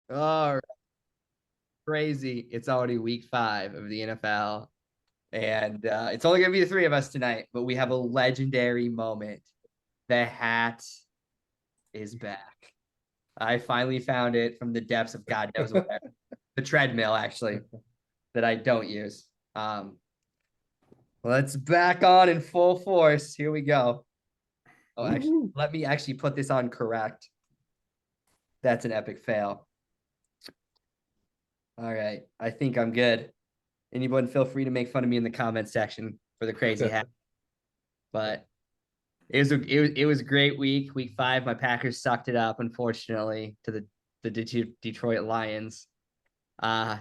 Oh, crazy. It's already week 5 of the NFL. And it's only going to be the three of us tonight, but we have a legendary moment. The hat is back. I finally found it from the depths of God knows where. The treadmill, actually, that I don't use. Let's back on in full force. Here we go. Oh, actually, let me actually put this on correct. That's an epic fail. All right. I think I'm good. Anyone feel free to make fun of me in the comment section for the crazy hat. But it was a great week. Week 5, my Packers sucked it up, unfortunately, to the Detroit Lions.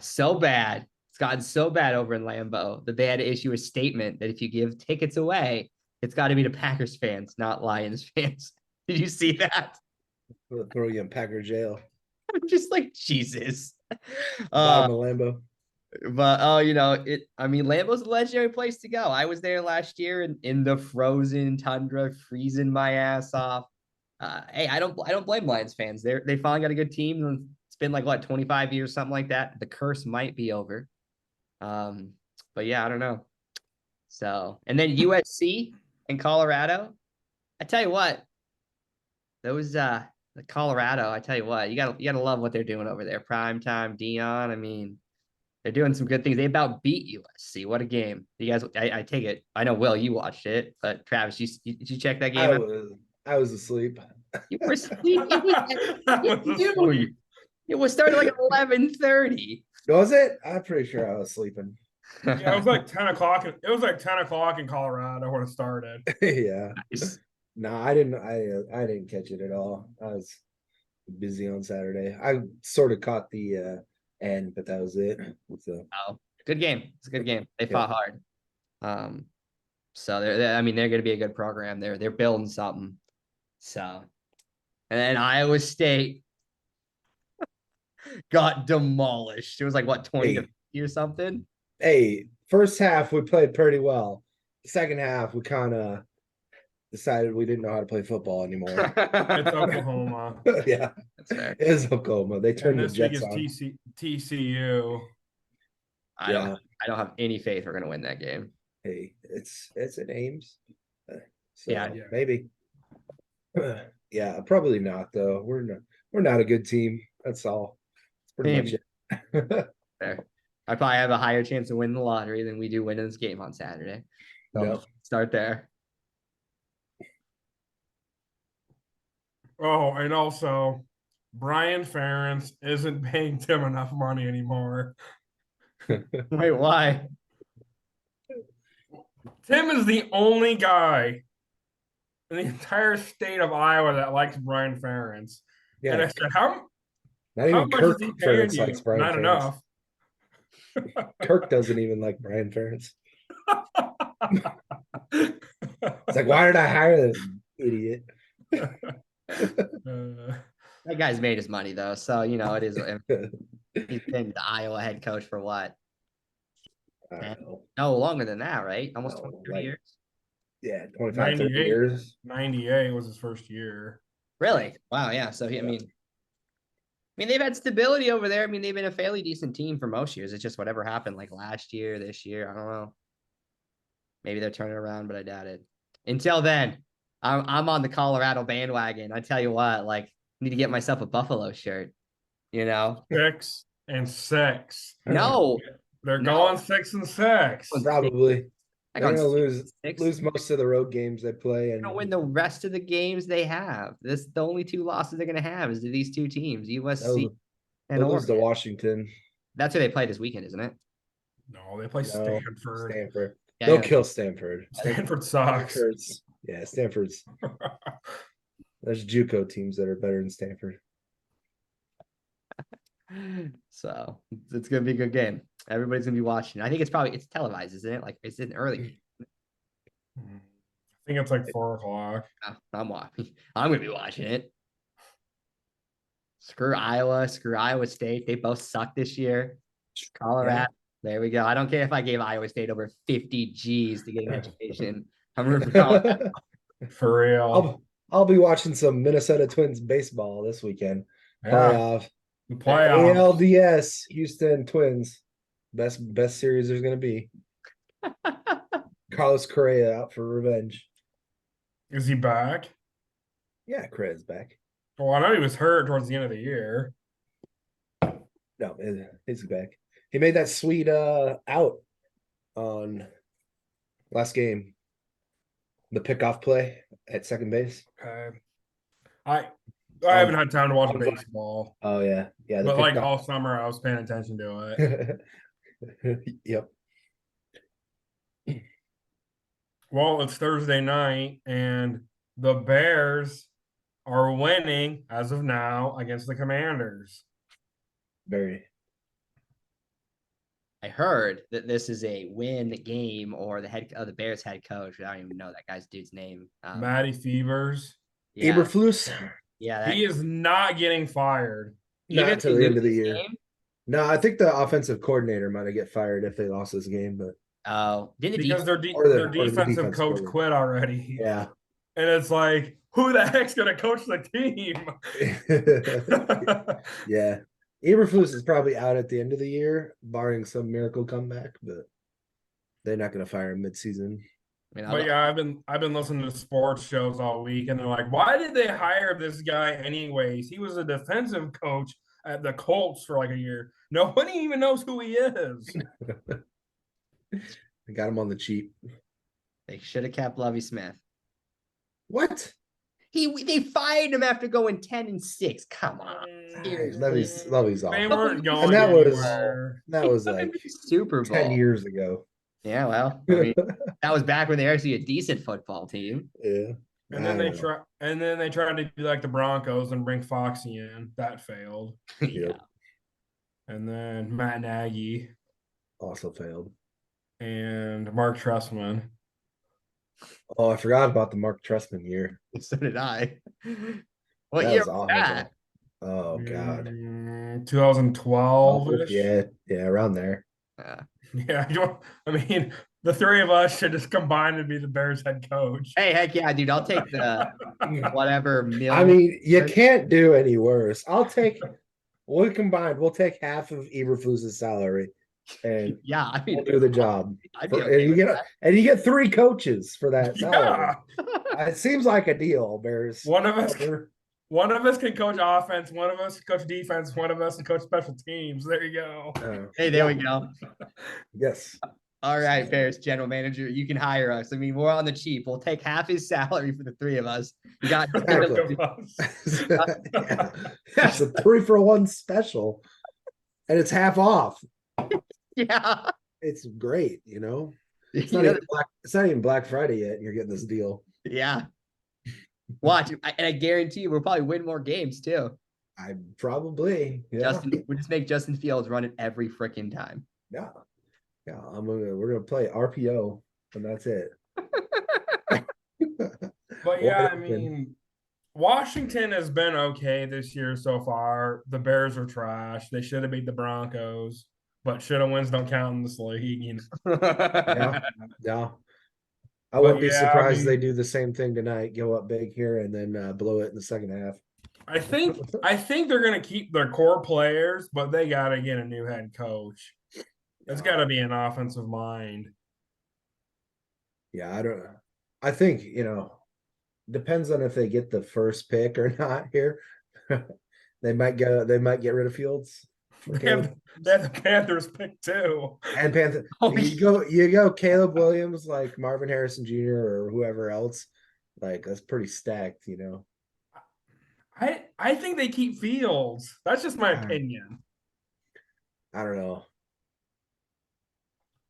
So bad. It's gotten so bad over in Lambeau that they had to issue a statement that if you give tickets away, it's got to be to Packers fans, not Lions fans. Did you see that? We'll throw you in Packer jail. I'm just like, Jesus. Bottom of Lambo. But I mean, Lambeau's a legendary place to go. I was there last year in the frozen tundra, freezing my ass off. Hey, I don't blame Lions fans. They finally got a good team. And it's been like what, 25 years, something like that. The curse might be over. But yeah, I don't know. So, and then USC and Colorado. I tell you what, those the Colorado, I tell you what, you gotta love what they're doing over there. Primetime Dion. I mean, they're doing some good things. They about beat USC. What a game! You guys, I take it. I know, Will, you watched it, but Travis, did you check that game out? I was asleep. You were asleep. It was started like 11:30. Was it? I'm pretty sure I was sleeping. Yeah, it was like 10 o'clock. It was like 10 o'clock in Colorado when it started. Yeah. Nice. No, I didn't. I didn't catch it at all. I was busy on Saturday. I sort of caught the end, but that was it. So Oh, good game. It's a good game. They fought hard. So I mean, they're going to be a good program. They're building something. So, and then Iowa State got demolished. It was like what, 20 to 50 or something. Hey, first half we played pretty well. Second half we kind of decided we didn't know how to play football anymore. It's Oklahoma. Yeah, that's fair. It is Oklahoma. They turned And the this week Jets is on. TCU. I don't have any faith we're going to win that game. Hey, it's in Ames. So Yeah. maybe. Yeah, probably not though. We're not a good team. That's all. That's pretty much it. Fair. I probably have a higher chance of winning the lottery than we do winning this game on Saturday. So Yep. start there. Oh, and also Brian Ferentz isn't paying Tim enough money anymore. Wait, why? Tim is the only guy in the entire state of Iowa that likes Brian Ferentz. Yeah. And I said, how Not even much Kirk is he paying Ferentz you? likes Brian Not Ferentz. enough. Kirk doesn't even like Brian Ferentz. It's like, why did I hire this idiot? That guy's made his money though, so it is. He's been the Iowa head coach for what? No, longer than that, right? Almost 23 years. Yeah, 25, 30 years. 98 was his first year. Really? Wow, yeah. So I mean, they've had stability over there. I mean, they've been a fairly decent team for most years. It's just whatever happened like last year, this year. I don't know. Maybe they're turning around, but I doubt it. Until then, I'm on the Colorado bandwagon. I tell you what, like, I need to get myself a Buffalo shirt. 6 and 6. No, they're going 6 and 6. Probably. They're gonna lose six. most of the road games they play, and win the rest of the games they have. The only 2 losses they're gonna have is to these 2 teams, USC and lose to Washington. That's who they play this weekend, isn't it? No, they play Stanford. Yeah, they'll kill Stanford. Stanford sucks. Yeah, Stanford's. There's JUCO teams that are better than Stanford. So it's gonna be a good game. Everybody's gonna be watching. I think it's televised, isn't it? Like it's an early. I think it's like 4:00. I'm gonna be watching it. Screw Iowa. Screw Iowa State. They both suck this year. Colorado. Yeah. There we go. I don't care if I gave Iowa State over 50 G's to get an education. I'm rooting for Colorado. For real. I'll be watching some Minnesota Twins baseball this weekend. Playoff. The playoffs. ALDS Houston Twins. Best series there's gonna be. Carlos Correa out for revenge. Is he back? Yeah, Correa's back. Well, I know he was hurt towards the end of the year. No, he's back. He made that sweet out on last game. The pickoff play at second base. Okay. I haven't had time to watch baseball, Oh yeah, yeah. but like all summer I was paying attention to it. Yep. Well, it's Thursday night, and the Bears are winning as of now against the Commanders. Very. I heard that this is a win game, or the Bears head coach. I don't even know that guy's dude's name. Matty Fevers. Yeah, Eberflus. yeah. He is not getting fired. Even Not if till they the end lose of the this year. game- No, I think the offensive coordinator might have get fired if they lost this game, but Oh, didn't the Because defense- their defensive defense coach coach. quit already. yeah. And it's like, who the heck's going to coach the team? Yeah. Eberflus is probably out at the end of the year, barring some miracle comeback, but they're not going to fire him midseason. I mean, But yeah, I've been listening to sports shows all week, and they're like, "Why did they hire this guy anyways? He was a defensive coach at the Colts for like a year. Nobody even knows who he is." They got him on the cheap. they should have kept Lovey Smith. What? They fired him after going 10-6. Come on, seriously. Lovey's off. They weren't going that was- anywhere. That was like Super Bowl. 10 years ago. Yeah, well, I mean, that was back when they were actually a decent football team. Yeah. And then they tried to be like the Broncos and bring Foxy in. That failed. Yeah. And then Matt Nagy Also failed. and Mark Trestman. Oh, I forgot about the Mark Trestman year. So did I. What That year was was awful. that? Oh God. 2012. Yeah, around there. Yeah, I mean, the three of us should just combine to be the Bears head coach. Hey, heck yeah, dude. I'll take the whatever million. I mean, you can't do any worse. We'll take half of Eberflus's salary and yeah, I mean, we'll do the job. I'd be For- okay and with that. you get 3 coaches for that salary. Yeah, It seems like a deal, Bears. one of us can coach offense, one of us can coach defense, one of us can coach special teams. There you go. Hey, there we go. Yes. All right, Bears general manager, you can hire us. I mean, we're on the cheap. We'll take half his salary for the 3 of us. You got Exactly. Yeah. It's a 3-for-1 special, and it's half off. yeah. It's great, you know. It's You not, know, it's not even Black Friday yet, and you're getting this deal. yeah. Watch, and I guarantee you, we'll probably win more games too. I probably, yeah, We just make Justin Fields run it every freaking time. yeah, yeah. We're gonna play RPO, and that's it. But yeah, I Washington. mean, Washington has been okay this year so far. The Bears are trash. They should have beat the Broncos, but should have wins don't count in this league. You know? Yeah, yeah. I But wouldn't be yeah, I surprised mean- they do the same thing tonight. Go up big here and then blow it in the second half. I think they're gonna keep their core players, but they gotta get a new head coach. It's gotta be an offensive mind. Yeah, I don't know. I think, depends on if they get the first pick or not here. They might get rid of Fields. for They have, Caleb. they have the Panthers pick too. And Panther. Oh, You go Caleb Williams, like Marvin Harrison Jr. or whoever else. Like that's pretty stacked, I think they keep Fields. That's just my Yeah. opinion. I don't know.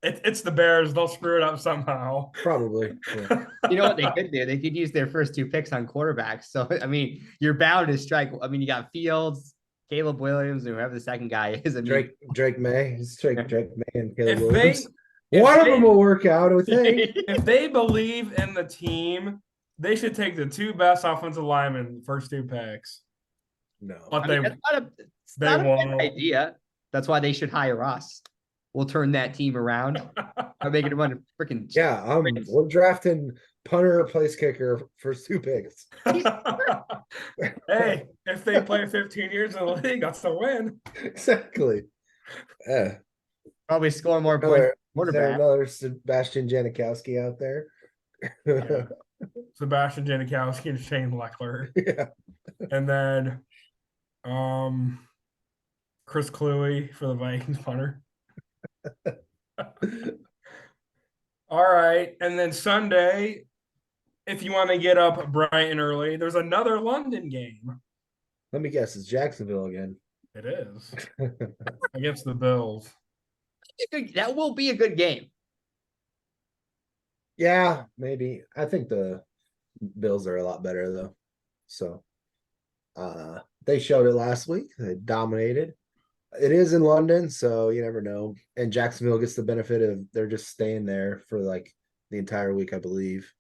It's the Bears. They'll screw it up somehow. Probably. Yeah. You know what they could do? They could use their first 2 picks on quarterbacks. So, I mean, you're bound to strike. I mean, you got Fields, Caleb Williams, and whoever the second guy is. I mean, Drake May. It's Drake May and Caleb If Williams. if One of they- them will work out, I would think. If they believe in the team, they should take the 2 best offensive linemen first 2 picks. No. But I mean, they it's they not a bad won't. idea. That's why they should hire us. We'll turn that team around. I'm making them run a freaking Yeah, we're drafting punter, place kicker, first 2 picks. Hey, if they play 15 years in the league, that's a win. Exactly. Yeah. Probably score more points. Is there Quarterback. another Sebastian Janikowski out there? Yeah. Sebastian Janikowski and Shane Leckler. Yeah. And then Chris Cluey for the Vikings punter. All right. And then Sunday, if you want to get up bright and early, there's another London game. Let me guess, it's Jacksonville again. It is against the Bills. That will be a good game. Yeah, maybe. I think the Bills are a lot better though. So they showed it last week. They dominated. It is in London, so you never know. And Jacksonville gets the benefit of they're just staying there for like the entire week, I believe.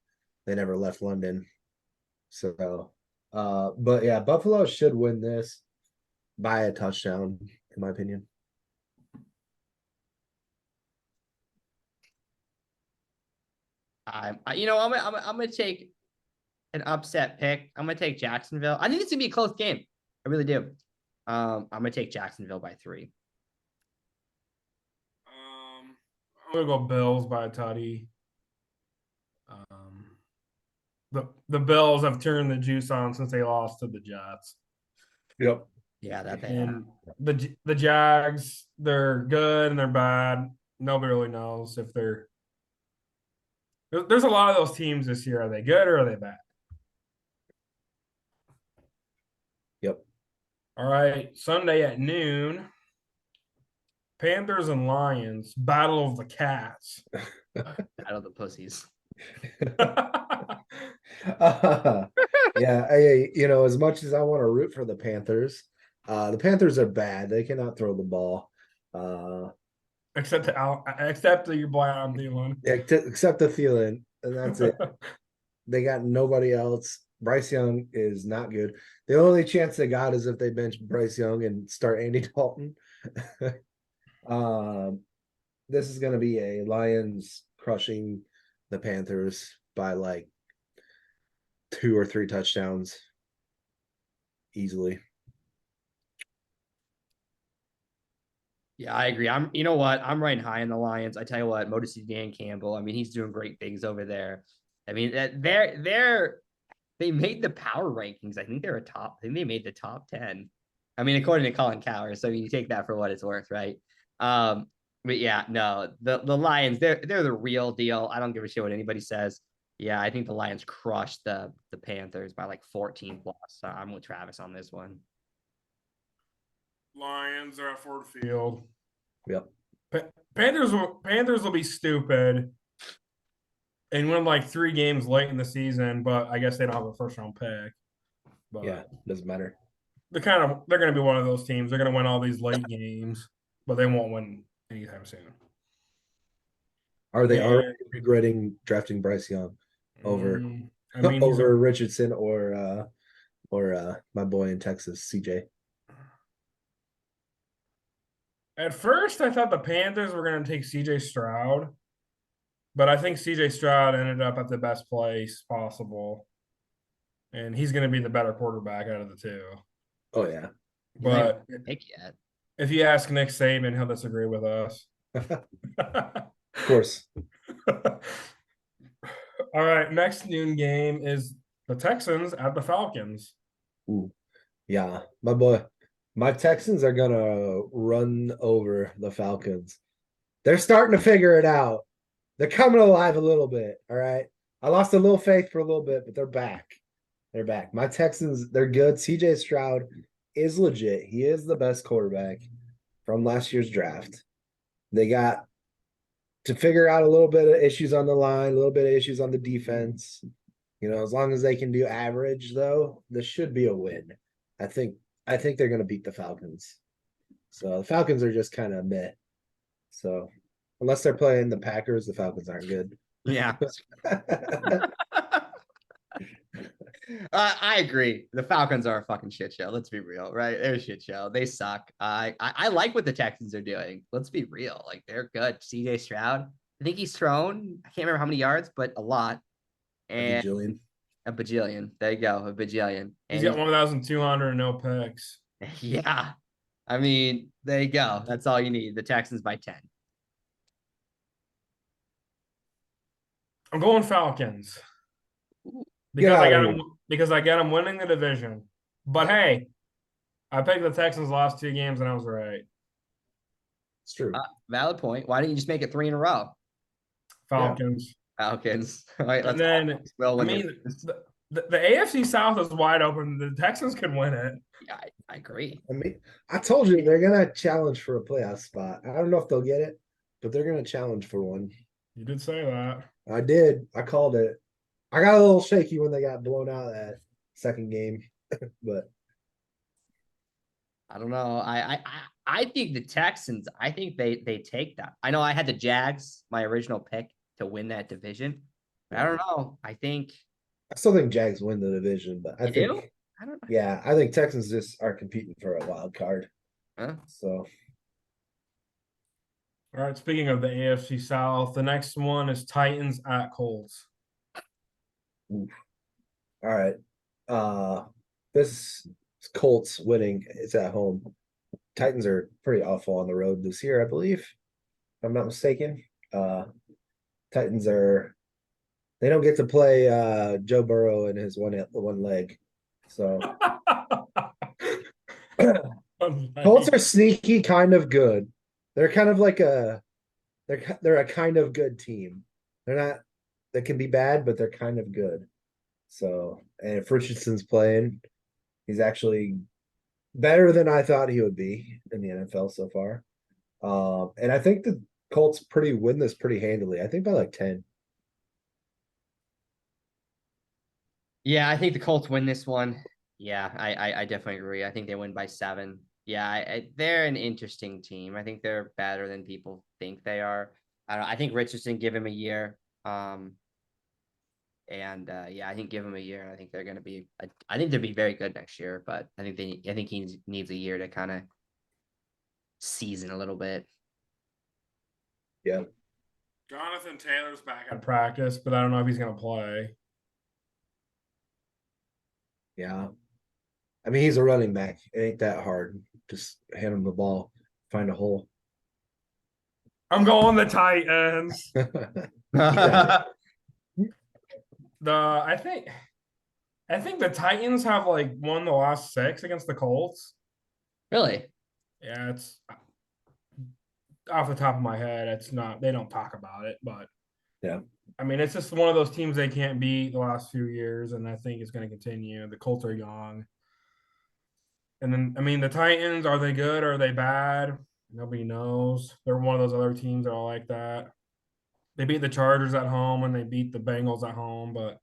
They never left London. So but yeah, Buffalo should win this by a touchdown, in my opinion. I'm gonna take an upset pick. I'm gonna take Jacksonville. I think it's gonna be a close game. I really do. I'm gonna take Jacksonville by 3. I'm gonna go Bills by a tutty. The Bills have turned the juice on since they lost to the Jets. Yep. Yeah, that they And the Jags, they're good and they're bad. Nobody really knows if they're. There's a lot of those teams this year. Are they good or are they bad? Yep. All right, Sunday at noon. Panthers and Lions, Battle of the Cats. out of the pussies. Yeah, as much as I want to root for the Panthers are bad. They cannot throw the ball. Except that your boy Adam Thielen. Except the Thielen, and that's it. They got nobody else. Bryce Young is not good. The only chance they got is if they bench Bryce Young and start Andy Dalton. This is going to be a Lions crushing the Panthers by like 2 or 3 touchdowns easily. Yeah, I agree. You know what? I'm riding high in the Lions. I tell you what, Modesty Dan Campbell. I mean, he's doing great things over there. I mean, they made the power rankings. I think I think they made the top 10. I mean, according to Colin Cowher. So you take that for what it's worth, right? But yeah, no, the Lions, they're the real deal. I don't give a shit what anybody says. Yeah, I think the Lions crushed the Panthers by like 14 plus. So I'm with Travis on this one. Lions are at Ford Field. Yep. Panthers will be stupid and win like 3 games late in the season, but I guess they don't have a first round pick. But yeah, doesn't matter. They're going to be one of those teams. They're going to win all these late games, but they won't win anytime soon. Are they already regretting drafting Bryce Young over over Richardson or my boy in Texas, CJ? At first, I thought the Panthers were going to take CJ Stroud, but I think CJ Stroud ended up at the best place possible, and he's going to be the better quarterback out of the 2. Oh yeah, but pick yet. If you ask Nick Saban, he'll disagree with us. Of course. All right, next noon game is the Texans at the Falcons. Ooh, yeah, my boy. My Texans are going to run over the Falcons. They're starting to figure it out. They're coming alive a little bit, all right? I lost a little faith for a little bit, but they're back. They're back. My Texans, they're good. CJ Stroud is legit. He is the best quarterback from last year's draft. They got to figure out a little bit of issues on the line, a little bit of issues on the defense. As long as they can do average, though, this should be a win. I think they're going to beat the Falcons. So the Falcons are just kind of meh. So unless they're playing the Packers, the Falcons aren't good. Yeah. I agree. The Falcons are a fucking shit show. Let's be real, right? They're a shit show. They suck. I like what the Texans are doing. Let's be real. Like, they're good. CJ Stroud, I think he's thrown, I can't remember how many yards, but a lot. and Jillian. a bajillion. There you go, a bajillion. He's And got 1,200 and no picks. yeah, I mean, there you go. That's all you need. The Texans by 10. I'm going Falcons Get because I out of got here. him because I got him winning the division. But hey, I picked the Texans last 2 games and I was right. It's true. Valid point. Why didn't you just make it 3 in a row? Falcons. Falcons. All right, And let's then well I when mean the AFC South is wide open. The Texans could win it. yeah, I agree. I mean, I told you they're gonna challenge for a playoff spot. I don't know if they'll get it, but they're gonna challenge for one. You did say that. I did. I called it. I got a little shaky when they got blown out that second game, but I don't know. I think the Texans, I think they take that. I know I had the Jags, my original pick, to win that division. But I don't know. I think I still think Jags win the division. But I you think, do? I don't know. yeah, I think Texans just are competing for a wild card. Huh? So All right. Speaking of the AFC South, the next one is Titans at Colts. all right. This Colts winning. It's at home. Titans are pretty awful on the road this year, I believe. If I'm not mistaken. Titans are they don't get to play Joe Burrow in his one leg. So Colts are sneaky, kind of good. They're kind of like they're a kind of good team. They're not they can be bad, but they're kind of good. So and if Richardson's playing, he's actually better than I thought he would be in the NFL so far. And I think the Colts win this pretty handily. I think by like 10. Yeah, I think the Colts win this one. Yeah, I definitely agree. I think they win by 7. Yeah, they're an interesting team. I think they're better than people think they are. I think Richardson, give him a year. Yeah, I think give him a year. I think they're going to be. I think they'll be very good next year. But I think he needs a year to kind of season a little bit. Yeah. Jonathan Taylor's back at practice, but I don't know if he's going to play. Yeah. I mean, he's a running back. It ain't that hard. Just hand him the ball, find a hole. I'm going the Titans. Yeah. I think the Titans have like won the last 6 against the Colts. Really? Yeah, it's off the top of my head. It's not. They don't talk about it, but Yeah. I mean, it's just one of those teams they can't beat the last few years, and I think it's going to continue. The Colts are young, and then I mean, the Titans, are they good or are they bad? Nobody knows. They're one of those other teams that are like that. They beat the Chargers at home and they beat the Bengals at home, but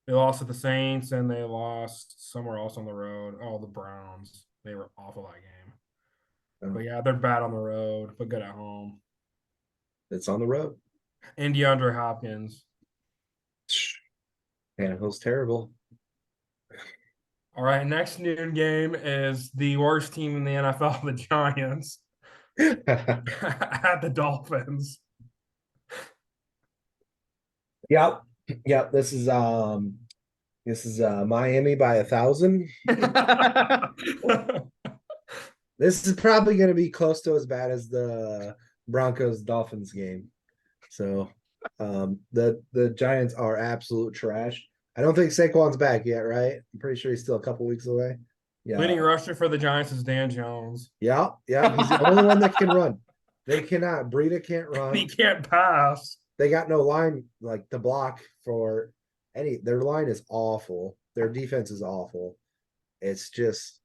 they lost to the Saints and they lost somewhere else on the road. Oh, the Browns. They were awful that game. But yeah, they're bad on the road, but good at home. It's on the road. And DeAndre Hopkins. Tannehill's terrible. All right, next noon game is the worst team in the NFL, the Giants, at the Dolphins. Yep. Yep. This is Miami by 1,000. This is probably going to be close to as bad as the Broncos Dolphins game. So the Giants are absolute trash. I don't think Saquon's back yet, right? I'm pretty sure he's still a couple weeks away. Yeah. Leading rusher for the Giants is Dan Jones. Yeah, yeah. He's the only one that can run. They cannot. Breida can't run. He can't pass. They got no line like to block for any. Their line is awful. Their defense is awful. It's just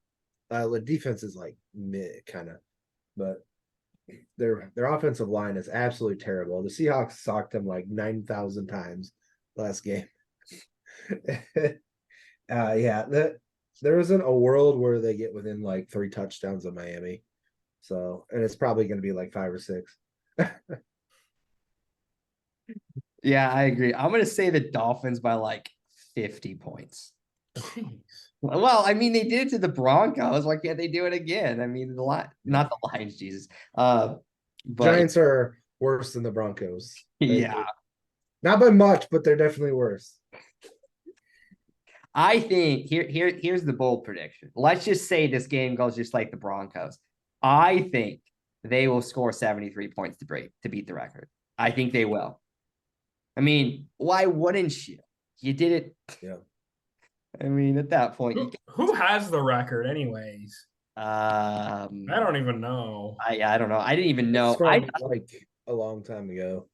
the defense is like mid kind of, but their offensive line is absolutely terrible. The Seahawks socked them like 9,000 times last game. Yeah, there isn't a world where they get within like 3 touchdowns of Miami. So, and it's probably going to be like 5 or 6. Yeah, I agree. I'm gonna say the Dolphins by like 50 points. Jeez. Well, I mean, they did it to the Broncos. Why can't they do it again? I mean, not the Lions, Jesus. But Giants are worse than the Broncos. yeah, Not by much, but they're definitely worse. I think here's the bold prediction. Let's just say this game goes just like the Broncos. I think they will score 73 points to beat the record. I think they will. I mean, why wouldn't you? You did it. Yeah. I mean, at that point, Who has the record, anyways? I I don't even know. I don't know. I didn't even know. It's from like a long time ago.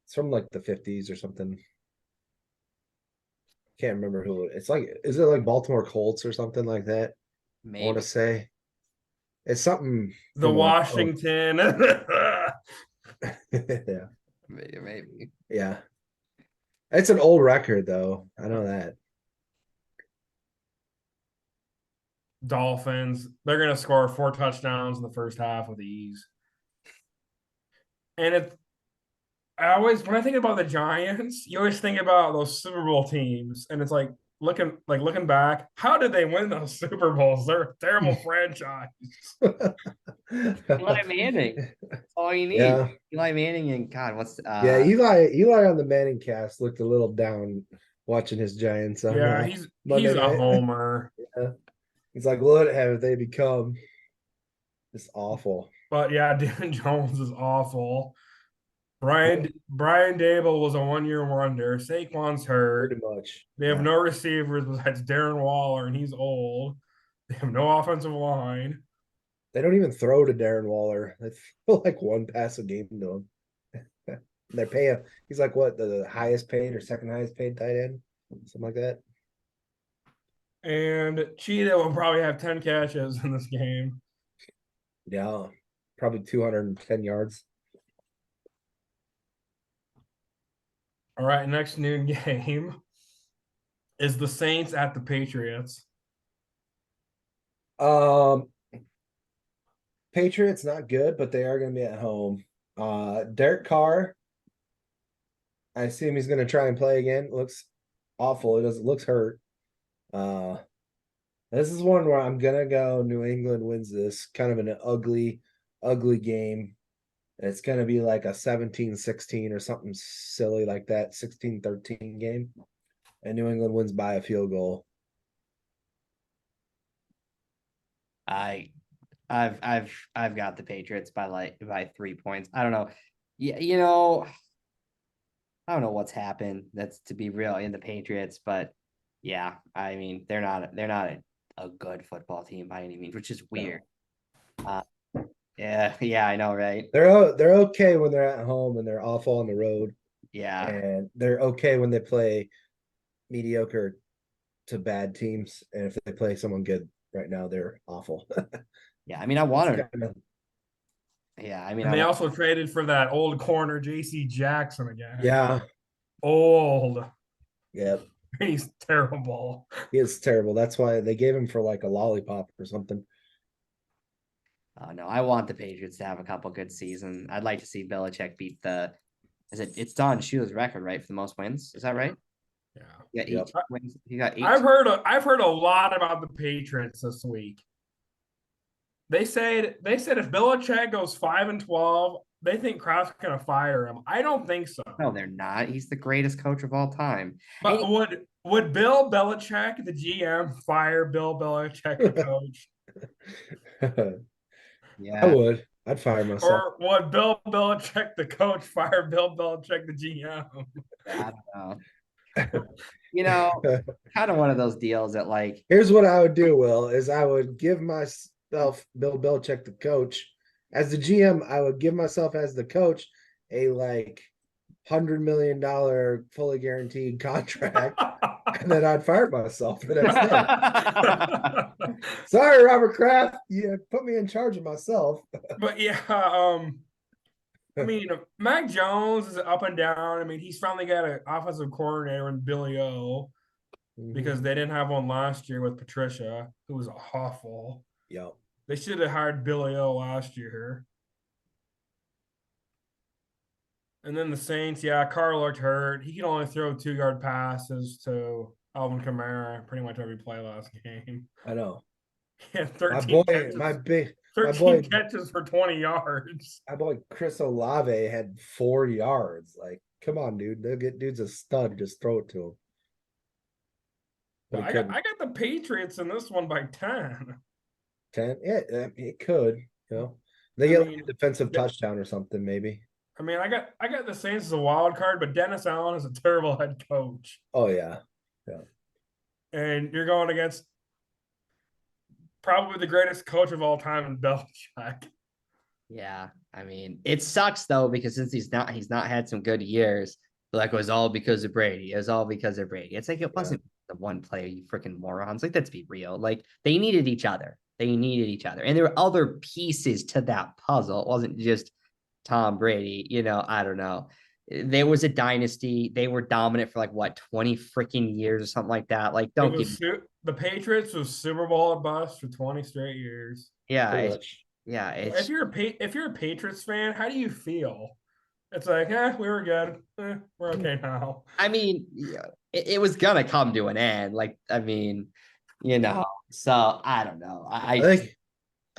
It's from like the 50s or something. Can't remember who it's like. Is it like Baltimore Colts or something like that? I want to say it's something. The Washington. Yeah. Maybe. Yeah. It's an old record though. I know that. Dolphins. They're gonna score 4 touchdowns in the first half with ease. And when I think about the Giants, you always think about those Super Bowl teams, and it's like looking back, how did they win those Super Bowls? They're a terrible franchise. Eli Manning. That's all you need. Yeah. Eli Manning and God, what's Yeah, Eli on the Manning cast looked a little down watching his Giants. Yeah, he's a homer. Yeah. He's like, what have they become? It's awful. But yeah, Dan Jones is awful. Brian Dable was a 1-year wonder. Saquon's hurt. Pretty much. They have no receivers besides Darren Waller, and he's old. They have no offensive line. They don't even throw to Darren Waller. They throw like one pass a game to him. They pay him. He's like what, the highest paid or second highest paid tight end, something like that. And Cheetah will probably have 10 catches in this game. Yeah, probably 210 yards. All right, next noon game is the Saints at the Patriots. Patriots not good, but they are going to be at home. Derek Carr, I assume he's going to try and play again. Looks awful. Looks hurt. This is one where I'm gonna go New England wins this. Kind of an ugly game. It's gonna be like a 17-16 or something silly like that, 16-13 game. And New England wins by a field goal. I've got the Patriots by 3 points. I don't know. Yeah, I don't know what's happened. That's to be real in the Patriots, but yeah, I mean they're not a good football team by any means, which is weird. No. Yeah, I know, right? They're okay when they're at home and they're awful on the road. Yeah, and they're okay when they play mediocre to bad teams, and if they play someone good right now, they're awful. Yeah, I mean, I wanted. Yeah, I mean, and they also traded for that old corner J.C. Jackson again. Yeah, old. Yep. He's terrible. He is terrible. That's why they gave him for like a lollipop or something. Oh no, I want the Patriots to have a couple good seasons. I'd like to see Belichick beat it's Don Shula's record, right, for the most wins. Is that right? Yeah. Yeah, 8 wins. He got 8. I've heard a lot about the Patriots this week. They said if Belichick goes 5-12, they think Kraft's gonna fire him. I don't think so. No, they're not. He's the greatest coach of all time. But would Bill Belichick, the GM, fire Bill Belichick, the coach? Yeah, I would. I'd fire myself. Or would Bill Belichick, the coach, fire Bill Belichick, the GM? I don't know. Kind of one of those deals that like. Here's what I would do, Will, is I would give myself Bill Belichick, the coach. As the GM, I would give myself as the coach a like $100 million fully guaranteed contract, and then I'd fire myself the next day. Sorry, Robert Kraft, you put me in charge of myself. But yeah, I mean, Mac Jones is up and down. I mean, he's finally got an offensive coordinator in Billy O, because they didn't have one last year with Patricia, who was awful. Yep. They should have hired Billy O last year. And then the Saints, Carr looked hurt. He could only throw 2-yard passes to Alvin Kamara pretty much every play last game. I know. He had 13 catches for 20 yards. My boy Chris Olave had 4 yards. Like, Come on, dude. They'll get dude's a stud. Just throw it to him. But he I couldn't. got the Patriots in this one by 10. 10. Yeah, it could. You know, they I get like mean, a defensive yeah. touchdown or something, maybe. I got the Saints as a wild card, but Dennis Allen is a terrible head coach. Oh yeah. And you're going against probably the greatest coach of all time in Belichick. Yeah, I mean, it sucks though because since he's not had some good years, like it was all because of Brady. It was all because of Brady. It's like it wasn't the one player, you freaking morons. Like, let's be real. Like they needed each other. They needed each other, and there were other pieces to that puzzle. It wasn't just Tom Brady. You know, I don't know. There was a dynasty. They were dominant for like what 20 freaking years or something like that. Like, don't give me. The Patriots was Super Bowl or bust for 20 straight years. Yeah, Pretty it's, much. yeah. If you're a Patriots fan, how do you feel? It's like, we were good. We're okay now. I mean, yeah, it was gonna come to an end. Like, I mean, you know. So I don't know. I think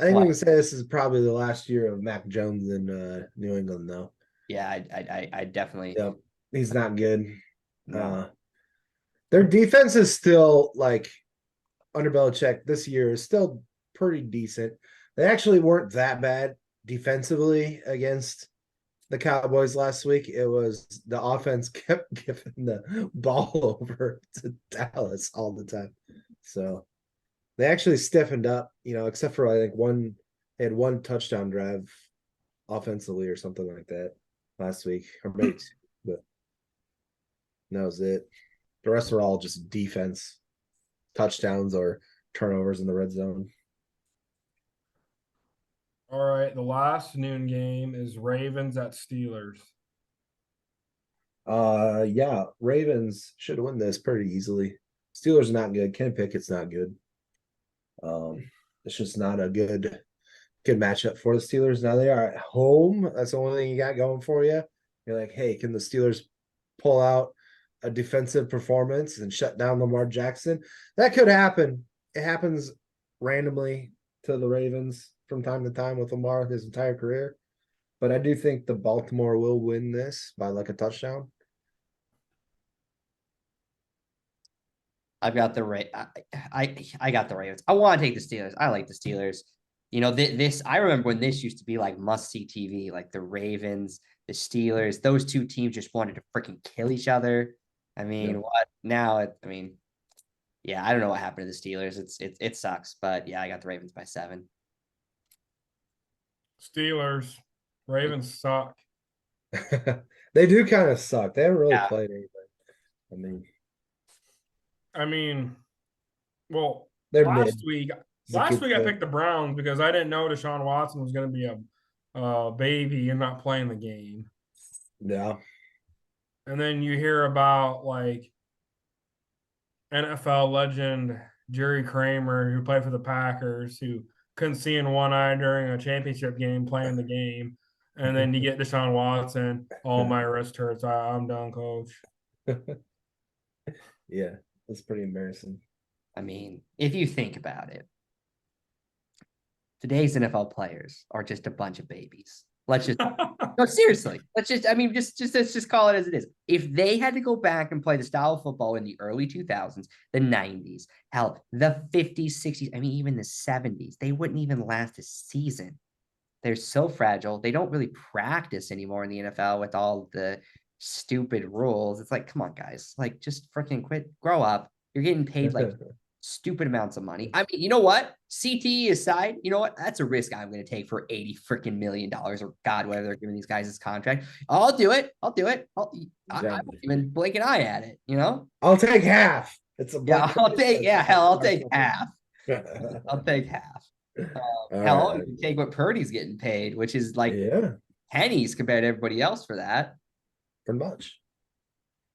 we what? can say this is probably the last year of Mac Jones in New England, though. Yeah, I definitely. Yep, he's not good. No. Their defense is still like under Belichick this year is still pretty decent. They actually weren't that bad defensively against the Cowboys last week. It was the offense kept giving the ball over to Dallas all the time. So they actually stiffened up, except for I think they had one touchdown drive offensively or something like that last week, or maybe two, but that was it. The rest are all just defense, touchdowns or turnovers in the red zone. All right, the last noon game is Ravens at Steelers. Yeah, Ravens should win this pretty easily. Steelers are not good. Kenny Pickett's not good. It's just not a good matchup for the Steelers. Now they are at home. That's the only thing you got going for you. You're like, hey, can the Steelers pull out a defensive performance and shut down Lamar Jackson? That could happen. It happens randomly to the Ravens from time to time with Lamar his entire career. But I do think the Baltimore will win this by like a touchdown. I've got the I got the Ravens. I want to take the Steelers. I like the Steelers. You know, this I remember when this used to be like must-see TV, like the Ravens, the Steelers, those two teams just wanted to freaking kill each other. I mean, what now? I mean, yeah, I don't know what happened to the Steelers. It sucks, but yeah, I got the Ravens by 7. Steelers. Ravens suck. They do kind of suck. They haven't really played anything. Well, they're last mid. week I picked the Browns because I didn't know Deshaun Watson was going to be a baby and not playing the game. Yeah. And then you hear about like NFL legend Jerry Kramer, who played for the Packers, who couldn't see in one eye during a championship game playing the game. And then you get Deshaun Watson. Oh, my wrist hurts. I'm done, coach. Yeah, that's pretty embarrassing. I mean, if you think about it, today's NFL players are just a bunch of babies. Let's just no, seriously. Let's just call it as it is. If they had to go back and play the style of football in the early 2000s, the 90s, hell, the 50s, 60s, I mean, even the 70s, they wouldn't even last a season. They're so fragile. They don't really practice anymore in the NFL with all the stupid rules. It's like, come on, guys. Like, just freaking quit. Grow up. You're getting paid like stupid amounts of money. I mean, you know what? CTE aside, you know what? That's a risk I'm going to take for $80 freaking million or God, whatever they're giving these guys this contract. I'll do it. I won't even blink an eye at it. You know, I'll take half. I'll take half. I'll take half. Hell, you take what Purdy's getting paid, which is like pennies compared to everybody else for that. Pretty much.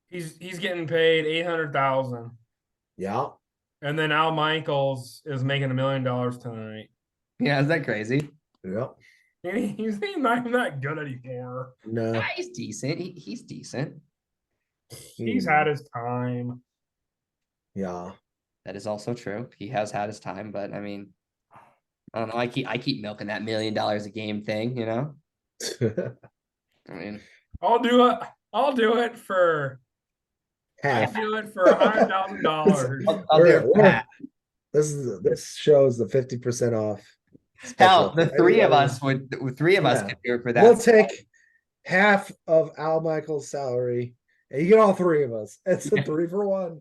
He's getting paid $800,000. Yeah. And then Al Michaels is making $1 million tonight. Yeah, is that crazy? Yeah. He's not even that good anymore. No. Yeah, he's decent. He's decent. He's had his time. Yeah. That is also true. He has had his time, but I mean, I don't know. I keep milking that $1 million a game thing, you know? I mean, I'll do it. I'll do it for. I Half. do it for $100,000. I'll do it for half. This shows the 50% off. Hell, special the for three of anybody. us three of us Yeah. could do it for We'll that. take half of Al Michaels' salary, and you get all three of us. It's a 3-for-1,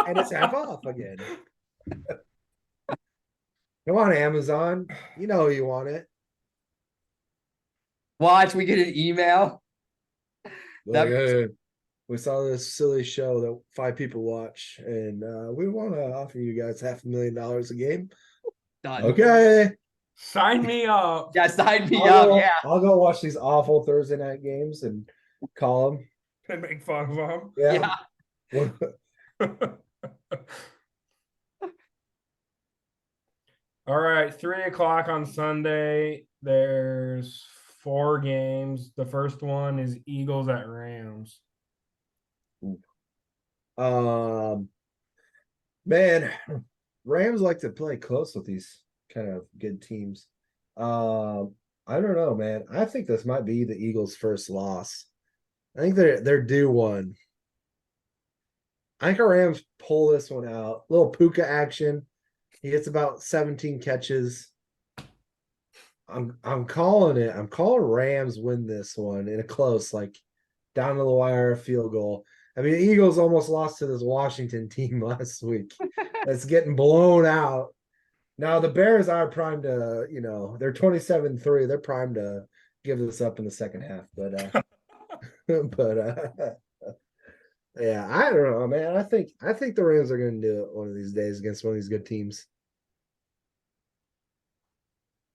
and it's half off again. Come on, Amazon. You know you want it. Watch, we get an email. Like, That- hey, we saw this silly show that 5 people watch, and we want to offer you guys $500,000 a game. Done. Okay. Sign me up. Yeah, sign me I'll up. go, Yeah. I'll go watch these awful Thursday night games and call them. And make fun of them. Yeah. All right, 3 o'clock on Sunday. There's 4 games. The first one is Eagles at Rams. Man, Rams like to play close with these kind of good teams. I don't know, man. I think this might be the Eagles' first loss. I think they're due one. I think our Rams pull this one out. Little Puka action. He gets about 17 catches. I'm calling it. I'm calling Rams win this one in a close, like down to the wire field goal. I mean, the Eagles almost lost to this Washington team last week. That's getting blown out. Now the Bears are primed to, they're 27-3. They're primed to give this up in the second half. But yeah, I don't know, man. I think the Rams are going to do it one of these days against one of these good teams.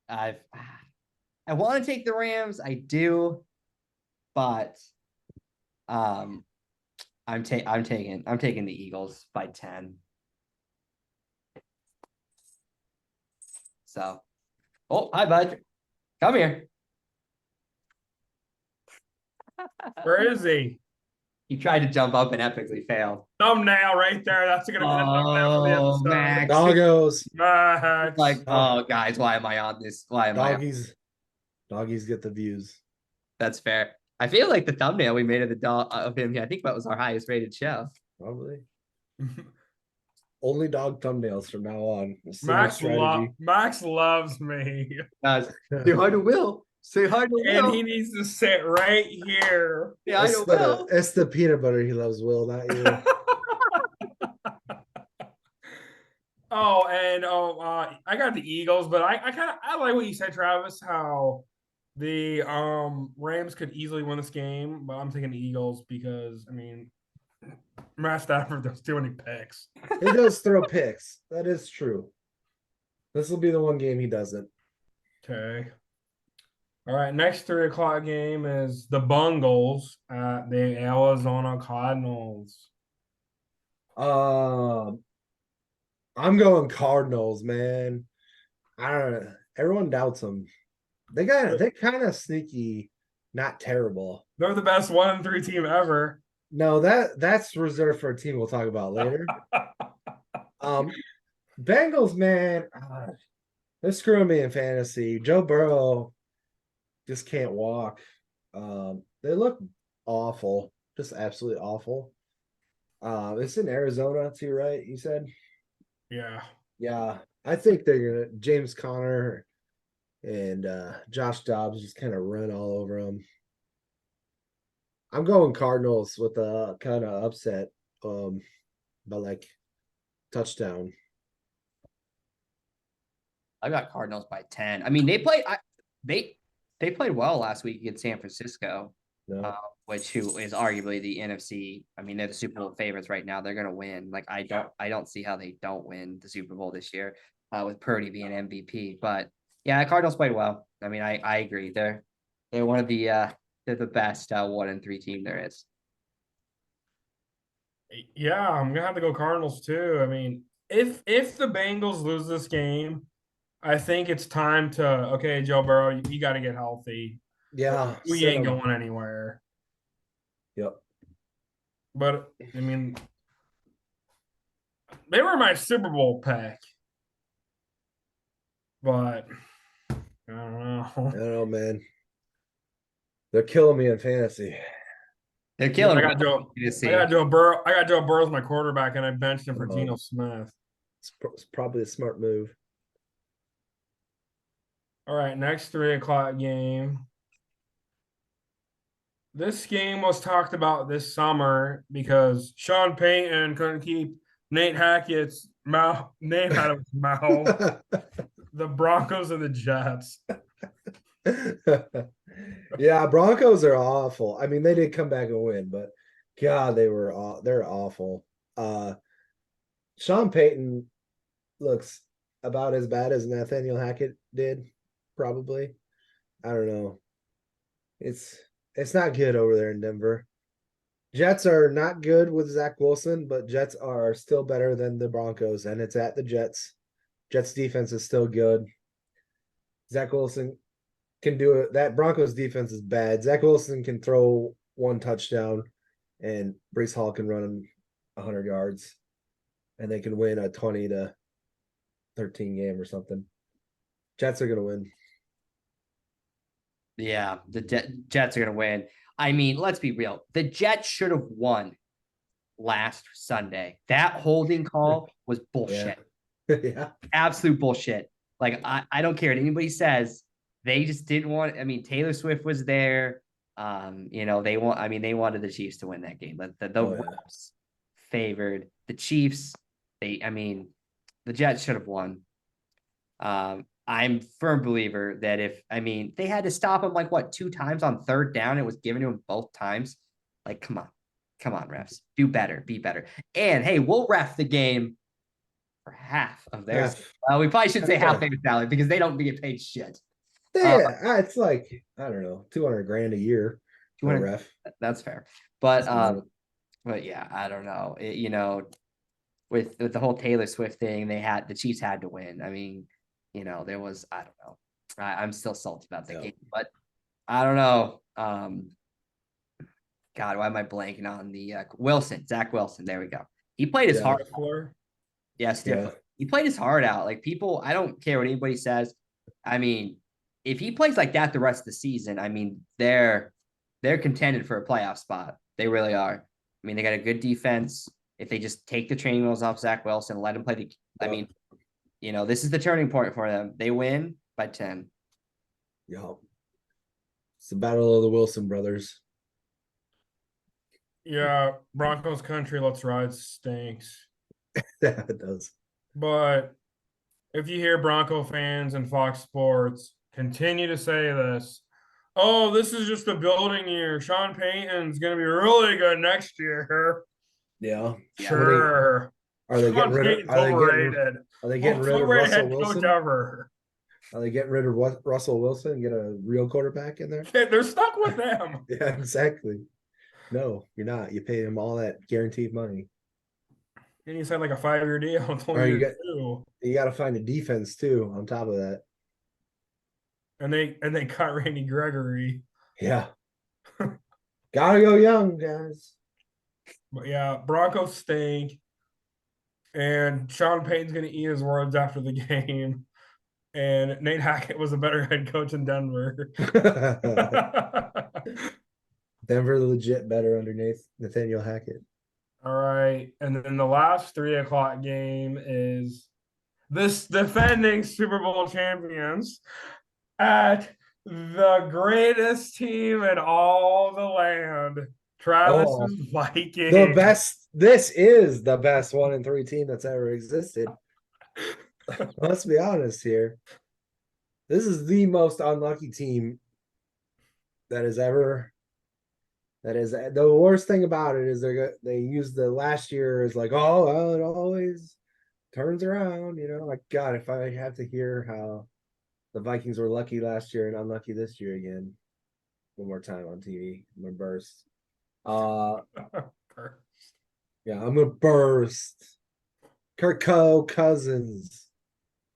I want to take the Rams. I do, but I'm taking the Eagles by 10. So, oh, hi, bud. Come here. Where is he? He tried to jump up and epically failed. Thumbnail right there. That's gonna be the thumbnail for the episode. Max. Doggos. Max. Like, oh, guys, why am I on this? Why am I? Doggies get the views. That's fair. I feel like the thumbnail we made of the dog of him, I think that was our highest rated show. Probably. Only dog thumbnails from now on. Max loves me. Say hi to Will. Say hi to Will. And he needs to sit right here. Say hi to Will. It's the peanut butter he loves, Will, not you. I got the Eagles, but I like what you said, Travis, how the Rams could easily win this game, but I'm taking the Eagles because Matt Stafford does too many picks. He does throw picks. That is true. This will be the one game he doesn't. Okay. All right, next 3 o'clock game is the Bungles at the Arizona Cardinals. I'm going Cardinals, man. I don't know. Everyone doubts them. They're kind of sneaky, not terrible. They're the best 1-3 team ever. No, that's reserved for a team we'll talk about later. Bengals, man, they're screwing me in fantasy. Joe Burrow just can't walk. They look awful, just absolutely awful. It's in Arizona too, right? You said? Yeah. Yeah. I think they're gonna James Conner and Josh Dobbs just kind of run all over them. I'm going Cardinals with a kind of upset, but like touchdown. I got Cardinals by 10. I mean, they played well last week against San Francisco, No. who is arguably the NFC. I mean, they're the Super Bowl favorites right now. They're gonna win. Like, I don't see how they don't win the Super Bowl this year, with Purdy being MVP. But yeah, Cardinals played well. I mean, I agree. They're one of the they're the best 1-3 team there is. Yeah, I'm gonna have to go Cardinals too. I mean, if the Bengals lose this game, I think it's time to Joe Burrow, you got to get healthy. Yeah, We ain't going anywhere. Yep. But I mean, they were my Super Bowl pick, but I don't know. I don't know, man. They're killing me in fantasy. They're killing I him. got Joe. To see. I got Joe Burrow. I got Joe Burrow as my quarterback, and I benched him for Oh. Geno Smith. It's probably a smart move. All right, next 3 o'clock game. This game was talked about this summer because Sean Payton couldn't keep Nate Hackett's name out of his mouth. The Broncos and the Jets. Yeah, Broncos are awful. I mean, they did come back and win, but God, they're awful. Sean Payton looks about as bad as Nathaniel Hackett did, probably. I don't know. It's not good over there in Denver. Jets are not good with Zach Wilson, but Jets are still better than the Broncos, and it's at the Jets. Jets defense is still good. Zach Wilson can do it. That Broncos defense is bad. Zach Wilson can throw one touchdown, and Brees Hall can run 100 yards, and they can win a 20-13 game or something. Jets are gonna win. Yeah, the Jets are going to win. I mean, let's be real. The Jets should have won last Sunday. That holding call was bullshit. Yeah. Absolute bullshit. Like, I don't care what anybody says. They just didn't want. I mean, Taylor Swift was there. They wanted the Chiefs to win that game. The refs favored the Chiefs. The Jets should have won. I'm a firm believer that they had to stop him like 2 times on 3rd down. It was given to him both times. Like, come on, refs, do better, be better. And hey, we'll ref the game for half of theirs. We probably should say half their salary because they don't get paid shit. Yeah, it's like, I don't know, $200,000 a year for a ref. That's fair. But yeah, I don't know. With the whole Taylor Swift thing, the Chiefs had to win. I mean, there was, I don't know. I'm still salty about that game, but I don't know. God, why am I blanking on the Zach Wilson? There we go. He played his heart. Yes, yeah. He played his heart out. Like, people, I don't care what anybody says. I mean, if he plays like that the rest of the season, I mean, they're contended for a playoff spot. They really are. I mean, they got a good defense. If they just take the training wheels off Zach Wilson, let him play this is the turning point for them. They win by 10. Yeah. It's the battle of the Wilson brothers. Yeah, Broncos country, let's ride stinks. Yeah, it does. But if you hear Bronco fans and Fox Sports continue to say this, oh, this is just a building year. Sean Payton's going to be really good next year. Yeah. Sure. Are they getting rid of Russell Wilson? Ever. Are they getting rid of Russell Wilson and get a real quarterback in there? They're stuck with them. Yeah, exactly. No, you're not. You pay him all that guaranteed money. And you signed like a 5-year deal. You got to find a defense too on top of that. And they cut Randy Gregory. Yeah. Gotta go young, guys. But yeah, Broncos stink. And Sean Payton's going to eat his words after the game. And Nate Hackett was a better head coach in Denver. Denver legit better underneath Nathaniel Hackett. All right. And then the last 3 o'clock game is this defending Super Bowl champions at the greatest team in all the land. Travis's Vikings. The best. This is the best 1-3 team that's ever existed. Let's be honest here. This is the most unlucky team that is ever. That is the worst thing about it is they use the last year as like, oh, well, it always turns around, like, God, if I have to hear how the Vikings were lucky last year and unlucky this year again, one more time on TV, I'm gonna burst. Yeah, I'm gonna burst. Kirk Cousins.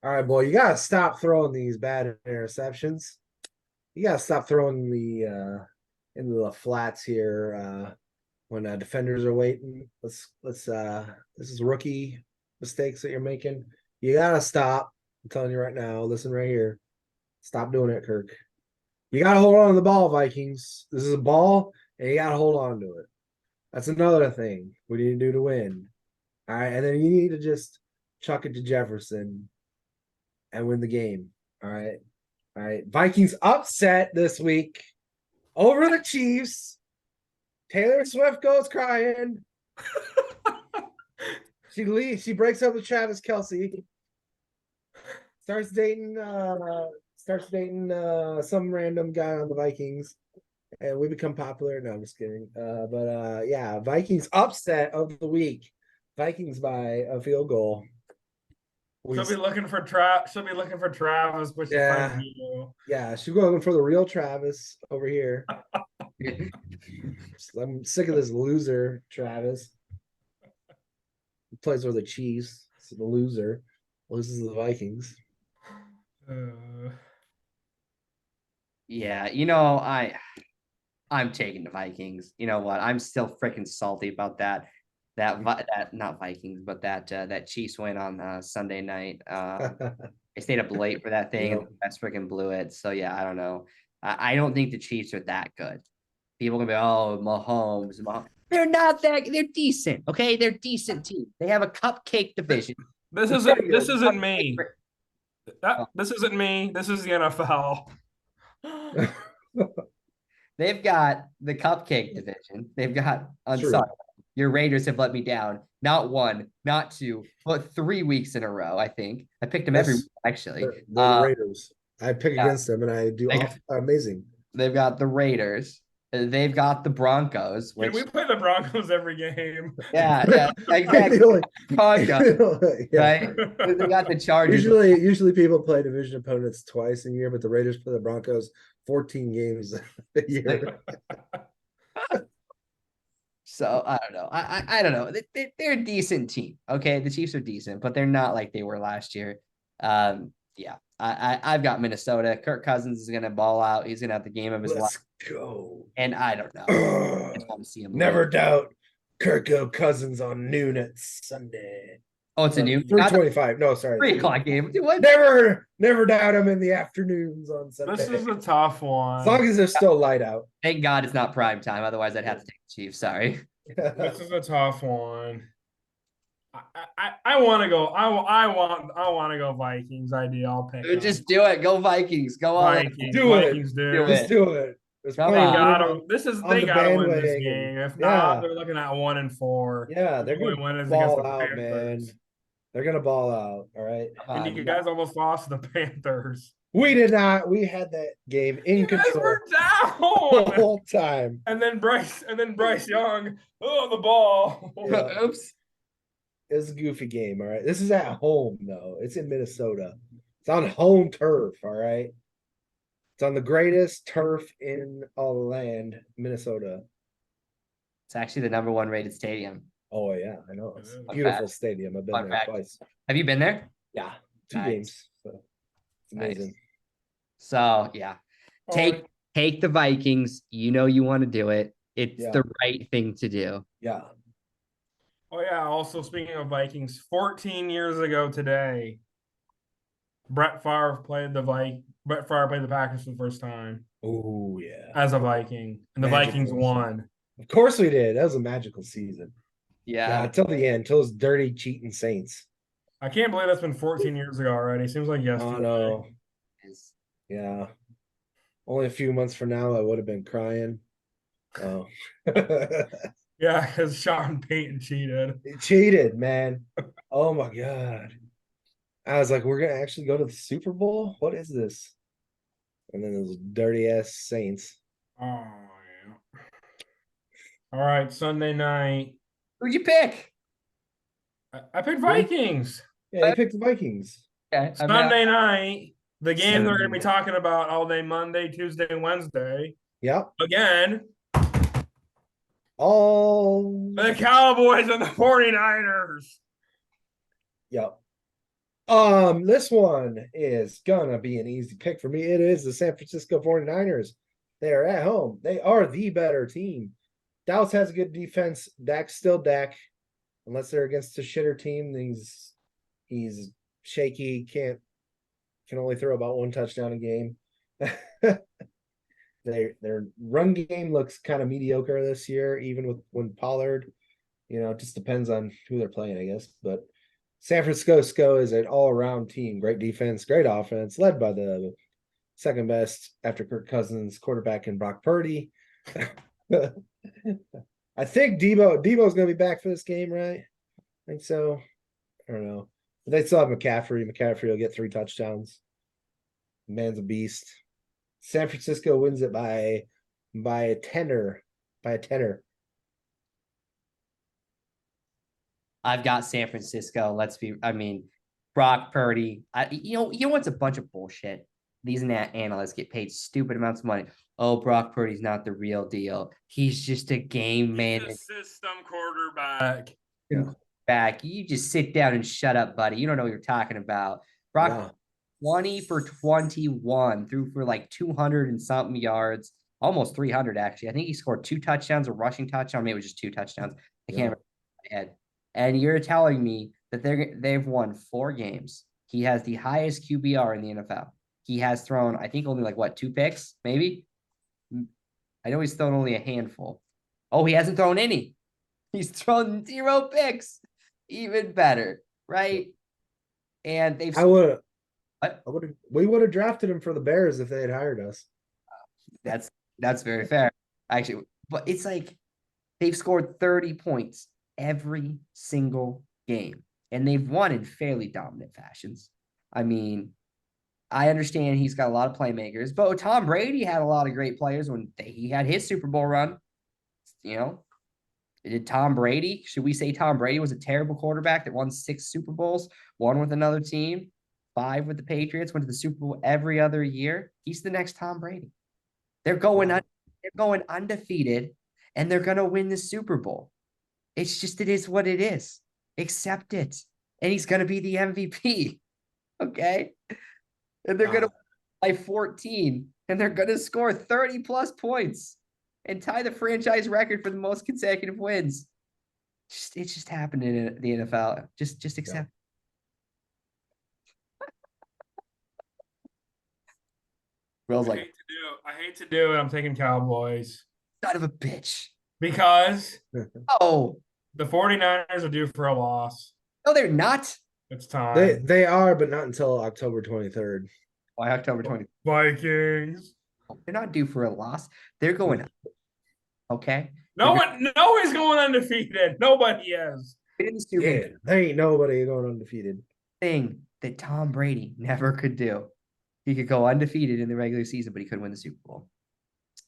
All right, boy, you gotta stop throwing these bad interceptions. You gotta stop throwing the into the flats here when defenders are waiting. Let's this is rookie mistakes that you're making. You gotta stop. I'm telling you right now. Listen right here. Stop doing it, Kirk. You gotta hold on to the ball, Vikings. This is a ball, and you gotta hold on to it. That's another thing we need to do to win. All right, and then you need to just chuck it to Jefferson and win the game. All right. All right. Vikings upset this week over the Chiefs. Taylor Swift goes crying. She breaks up with Travis Kelsey. Starts dating some random guy on the Vikings. And we become popular. No, I'm just kidding. But yeah, Vikings upset of the week. Vikings by a field goal. She'll be looking for Travis, but she Yeah. finds you. Yeah, she's going for the real Travis over here. I'm sick of this loser, Travis. He plays for the Chiefs. So the loser loses to the Vikings. Yeah, I'm taking the Vikings. You know what? I'm still freaking salty about that. That not Vikings, but that Chiefs win on Sunday night. I stayed up late for that thing, and Yep. the Best freaking blew it. So yeah, I don't know. I don't think the Chiefs are that good. People gonna be, oh, Mahomes. They're not that. They're decent. Okay, they're decent team. They have a cupcake division. This isn't me. This isn't me. This is the NFL. They've got the cupcake division. They've got. I'm True. sorry. Your Raiders have let me down. Not one, not two, but 3 weeks in a row. I think I picked them every Yes. week, actually. They're the Raiders. I pick yeah. against them and I do amazing. They've got the Raiders. They've got the Broncos. Which we play the Broncos every game. yeah, exactly. Broncos, yeah. right? They got the Chargers. Usually people play division opponents twice a year, but the Raiders play the Broncos 14 games a year. So I don't know. I don't know. They're a decent team. Okay, the Chiefs are decent, but they're not like they were last year. Yeah, I've got Minnesota. Kirk Cousins is gonna ball out. He's gonna have the game of his life. Let's go. And I don't know. I just want to see him. Never doubt Kirko Cousins on noon at Sunday. Oh, it's a new 3:25. No, sorry. 3 o'clock game. What? Never doubt him in the afternoons on Sunday. This is a tough one. As long as they're still light out. Thank God it's not prime time. Otherwise, I'd have to take the Chiefs. Sorry. This is a tough one. I want to go. I want to go Vikings. I'll pick. Just do it. Go Vikings. Go on. Vikings. Do it. Vikings, dude. Do Just do it. Come They on. gotta. They gotta win this bandwagon. game. If Yeah. not, they're looking at 1-4. Yeah, they're The only gonna win is against the ball out, man. Panthers. They're gonna ball out. All right. And you guys almost lost to the Panthers. We did not. We had that game in You guys control were the down. whole time. And then Bryce Young. Oh, the ball. Yeah. Oops. It was a goofy game. All right. This is at home though. It's in Minnesota. It's on home turf. All right. It's on the greatest turf in all the land, Minnesota. It's actually the #1 rated stadium. Oh yeah, I know. It's It is. a beautiful stadium. I've been Fun there fact. twice. Have you been there? Yeah, 2 Nice. games. So it's Nice. amazing. So yeah, take the Vikings. You know you want to do it. It's Yeah. the right thing to do. Yeah. Oh yeah. Also, speaking of Vikings, 14 years ago today, Brett Favre played the Packers for the first time Oh yeah. as a Viking, and the Magical. Vikings won. Of course we did. That was a magical season. Yeah, Yeah. until the end, until those dirty cheating Saints. I can't believe that's been 14 years ago already. Seems like yesterday. Oh no. It's- Yeah. Only a few months from now, I would have been crying. Oh. Yeah, because Sean Payton cheated. He cheated, man. Oh my god. I was like, we're gonna actually go to the Super Bowl? What is this? And then those dirty ass Saints. Oh yeah. All right, Sunday night. Who'd you pick? I picked Vikings. Yeah, you picked the Vikings. Okay. Sunday night, the game they're going to be Sunday. talking about all day Monday, Tuesday, and Wednesday. Yep. Again, All the Cowboys and the 49ers. Yep. This one is gonna be an easy pick for me. It is the San Francisco 49ers. They are at home. They are the better team. Dallas has a good defense. Dak's still Dak. Unless they're against a shitter team, he's shaky, can only throw about 1 touchdown a game. their run game looks kind of mediocre this year, even with when Pollard, it just depends on who they're playing, I guess. But San Francisco is an all-around team, great defense, great offense, led by the second best after Kirk Cousins quarterback in Brock Purdy. I think Debo's gonna be back for this game, right? I think so. I don't know. But they still have McCaffrey. McCaffrey will get 3 touchdowns. Man's a beast. San Francisco wins it by a tenor. By a tenor. I've got San Francisco. I mean, Brock Purdy. You know what's a bunch of bullshit? These analysts get paid stupid amounts of money. Oh, Brock Purdy's not the real deal. He's just a game man. He's a system quarterback. Yeah. Back. You just sit down and shut up, buddy. You don't know what you're talking about. Brock 20 for 21, threw for like 200 and something yards, almost 300 actually. I think he scored 2 touchdowns, a rushing touchdown. Maybe it was just 2 touchdowns. I can't remember my head. And you're telling me that they've won 4 games. He has the highest QBR in the NFL. He has thrown, I think, only like 2 picks, maybe. I know he's thrown only a handful. Oh, he hasn't thrown any. He's thrown 0 picks. Even better, right? And they've. We would have drafted him for the Bears if they had hired us. That's very fair, actually. But it's like they've scored 30 points every single game, and they've won in fairly dominant fashions. I mean, I understand he's got a lot of playmakers, but Tom Brady had a lot of great players when he had his Super Bowl run. Did Tom Brady? Should we say Tom Brady was a terrible quarterback that won 6 Super Bowls, 1 with another team, 5 with the Patriots, went to the Super Bowl every other year? He's the next Tom Brady. They're going undefeated, and they're gonna win the Super Bowl. It is what it is. Accept it. And he's gonna be the MVP. Okay. And they're gonna win by 14, and they're gonna score 30 plus points and tie the franchise record for the most consecutive wins. It's just happened in the NFL. Just accept. Will's like, I hate to do it. I'm taking Cowboys. son of a bitch. Because Oh, the 49ers are due for a loss. no, they're not. It's time. They are, but not until October 23rd. Why October 20th? Vikings. They're not due for a loss. They're going. Okay. No one's going undefeated. Nobody is. In the Super Bowl. There ain't nobody going undefeated. Thing that Tom Brady never could do. He could go undefeated in the regular season, but he couldn't win the Super Bowl.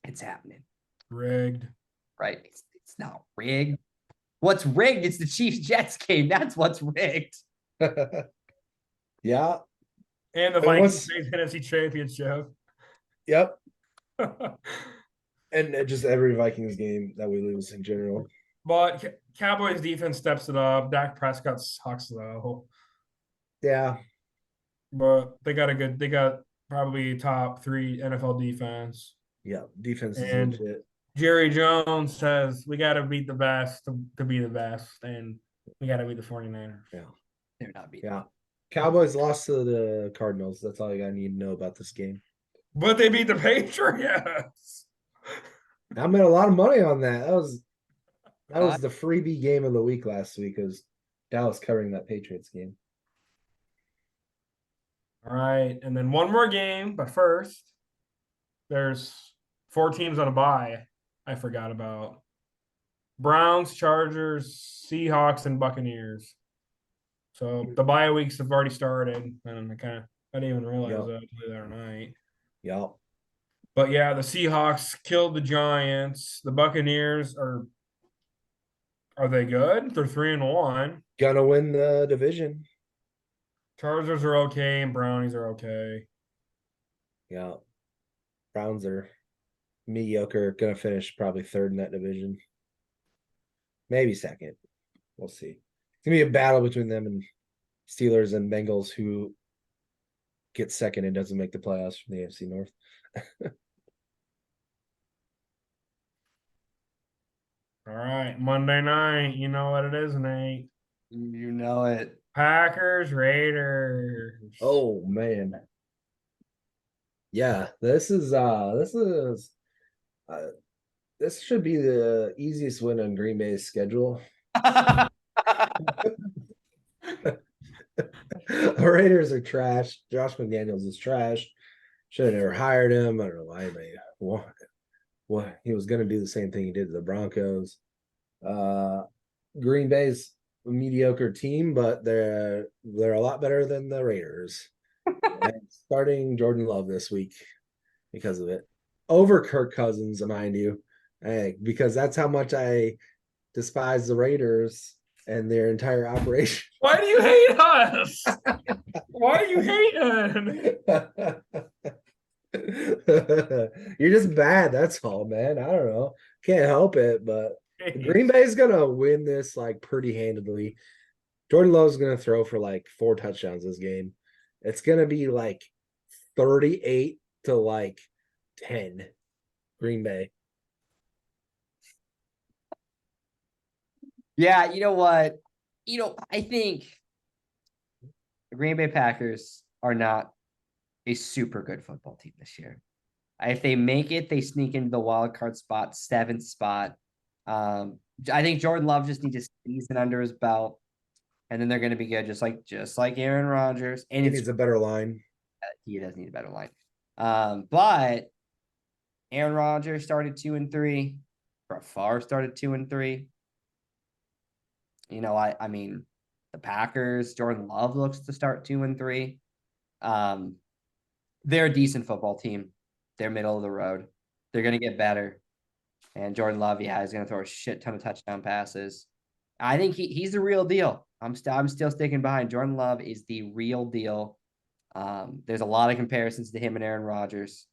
It's happening. Rigged. Right. It's not rigged. What's rigged? It's the Chiefs-Jets game. That's what's rigged. Yeah. And the Vikings NFC Championship. Yep. And just every Vikings game that we lose in general. But Cowboys defense steps it up. Dak Prescott sucks though. Yeah. But they got probably top 3 NFL defense. Yeah. Defense is And legit. Jerry Jones says we got to beat the best to be the best, and we got to beat the 49ers. Yeah. They're not beating. Yeah. Cowboys lost to the Cardinals. That's all you gotta need to know about this game. But they beat the Patriots. I made a lot of money on that. That was the freebie game of the week last week. Was Dallas covering that Patriots game? All right, and then one more game, but first, there's 4 teams on a bye. I forgot about Browns, Chargers, Seahawks, and Buccaneers. So the bye weeks have already started, and I didn't even realize that the other night. Yeah. But yeah, the Seahawks killed the Giants. The Buccaneers are they good? They're 3-1. Gonna win the division. Chargers are okay, and Brownies are okay. Yeah. Browns are mediocre. Gonna finish probably 3rd in that division. Maybe 2nd. We'll see. It's gonna be a battle between them and Steelers and Bengals, who gets 2nd and doesn't make the playoffs from the AFC North. All right, Monday night. You know what it is, Nate. You know it. Packers, Raiders. Oh man. Yeah, this is This should be the easiest win on Green Bay's schedule. The Raiders are trash. Josh McDaniels is trash. Should have never hired him. I don't know why they what he was going to do the same thing he did to the Broncos. Green Bay's a mediocre team, but they're a lot better than the Raiders. And starting Jordan Love this week because of it over Kirk Cousins, mind you, because that's how much I despise the Raiders and their entire operation. Why do you hate us? Why do you hate us? You're just bad. That's all, man. I don't know. Can't help it, but Green Bay's gonna win this like pretty handedly. Jordan Love's gonna throw for like 4 touchdowns this game. It's gonna be like 38 to like 10. Green Bay. Yeah, you know what? I think the Green Bay Packers are not a super good football team this year. If they make it, they sneak into the wild card spot, 7th spot. I think Jordan Love just needs a season under his belt, and then they're going to be good, just like Aaron Rodgers. And He needs a better line. he does need a better line. But Aaron Rodgers started 2-3. Brett Favre started 2-3. I mean, the Packers, Jordan Love looks to start 2-3. They're a decent football team. They're middle of the road. They're going to get better. And Jordan Love, is going to throw a shit ton of touchdown passes. I think he's the real deal. I'm still sticking behind. Jordan Love is the real deal. There's a lot of comparisons to him and Aaron Rodgers.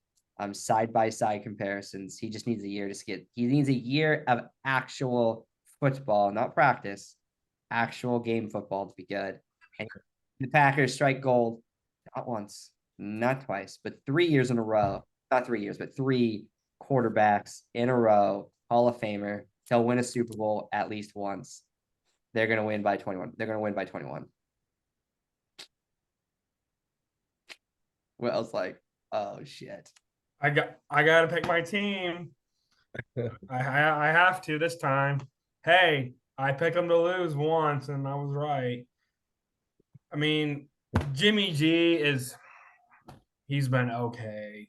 Side-by-side comparisons. He just needs a year he needs a year of actual football, not practice, actual game football to be good. And the Packers strike gold not once, not twice, but 3 years in a row. Not 3 years, but 3 quarterbacks in a row, Hall of Famer. They'll win a Super Bowl at least once. They're going to win by 21. They're going to win by 21. Will's like, oh shit. I gotta pick my team. I have to this time. Hey, I picked them to lose once and I was right. I mean, Jimmy G he's been okay.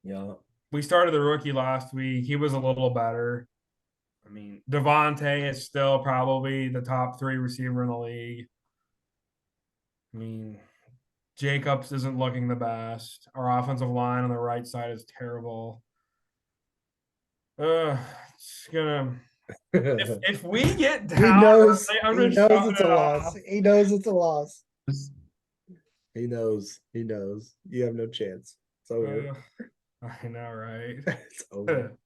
Yeah. We started the rookie last week. He was a little better. I mean, Devontae is still probably the top 3 receiver in the league. I mean, Jacobs isn't looking the best. Our offensive line on the right side is terrible. It's gonna. If we get down, he knows it's a loss. He knows it's a loss. He knows. You have no chance. It's over. I know, right? It's over.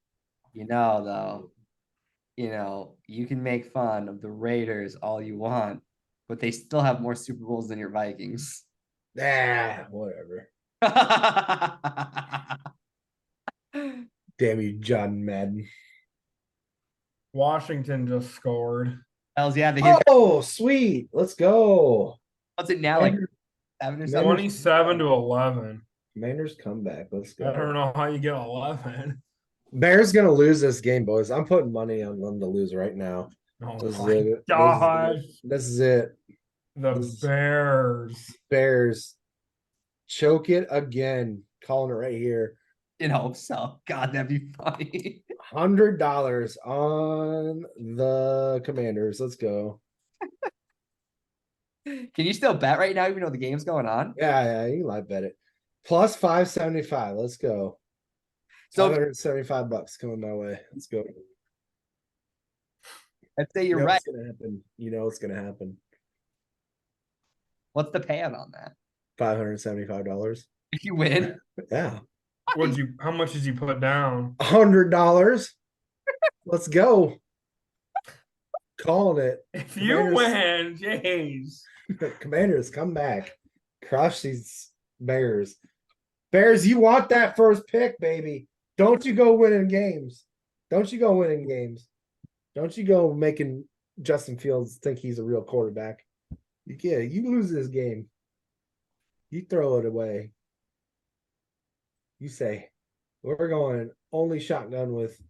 Though, you can make fun of the Raiders all you want, but they still have more Super Bowls than your Vikings. Whatever. Damn you, John Madden. Washington just scored. Hells yeah. Oh, sweet. Let's go. What's it now? Like 7 or something? 27-11. Commanders comeback. Let's go. I don't know how you get 11. Bears gonna lose this game, boys. I'm putting money on them to lose right now. Oh This is my it. gosh. This is it. The Bears. Bears choke it again. Calling it right here. So. God, that'd be funny. $100 on the Commanders. Let's go. Can you still bet right now, even though the game's going on? Yeah, you can live bet it. Plus 575. Let's go. So $575 coming my way. Let's go. I'd say you're right. It's gonna happen. You know it's gonna happen. What's the payout on that? $575. If you win? Yeah. How much did you put down? $100. Let's go. Calling it. If you win, jeez. Commanders, come back. Crush these Bears. Bears, you want that first pick, baby. Don't you go winning games. Don't you go making Justin Fields think he's a real quarterback. You lose this game. You throw it away. You say, we're going only shotgun with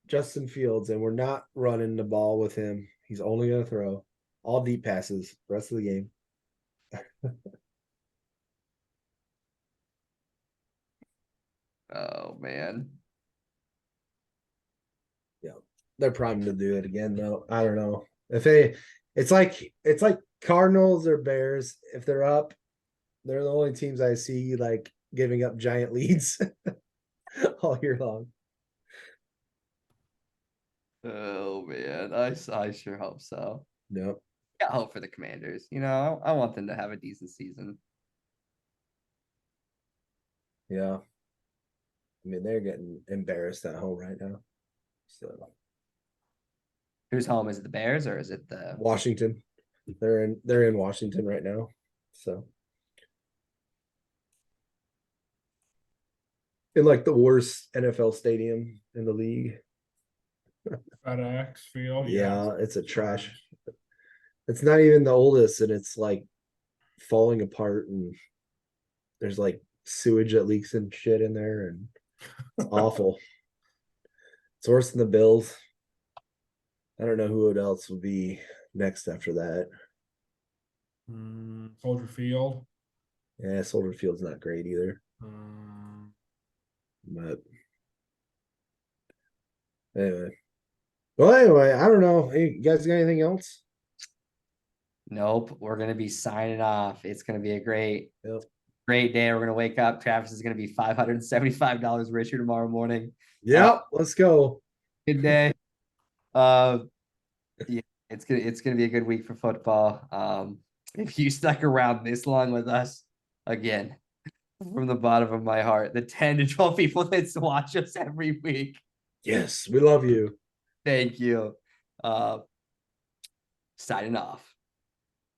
Justin Fields, and we're not running the ball with him. He's only going to throw all deep passes rest of the game. Oh man. They're primed to do it again, though. I don't know if it's like Cardinals or Bears. If they're up, they're the only teams I see like giving up giant leads all year long. Oh man. I sure hope so. Yep. I hope for the Commanders. You know, I want them to have a decent season. Yeah. I mean, they're getting embarrassed at home right now. So Whose home is it? The Bears or is it the Washington, they're in Washington right now. So in like the worst NFL stadium in the league. FedEx Field. Yeah, it's a trash. It's not even the oldest, and it's like falling apart, and there's like sewage that leaks and shit in there, and it's awful. It's worse than the Bills. I don't know who else would be next after that. Soldier Field. Yeah, Soldier Field's not great either. But anyway. Well, anyway, I don't know. Hey, you guys got anything else? Nope, we're gonna be signing off. It's gonna be a great, Yep. great day. We're gonna wake up. Travis is gonna be $575 richer tomorrow morning. Yep, let's go. Good day. Yeah, it's gonna be a good week for football. If you stuck around this long with us, again, from the bottom of my heart, the 10 to 12 people that watch us every week, Yes, we love you. thank you. Signing off.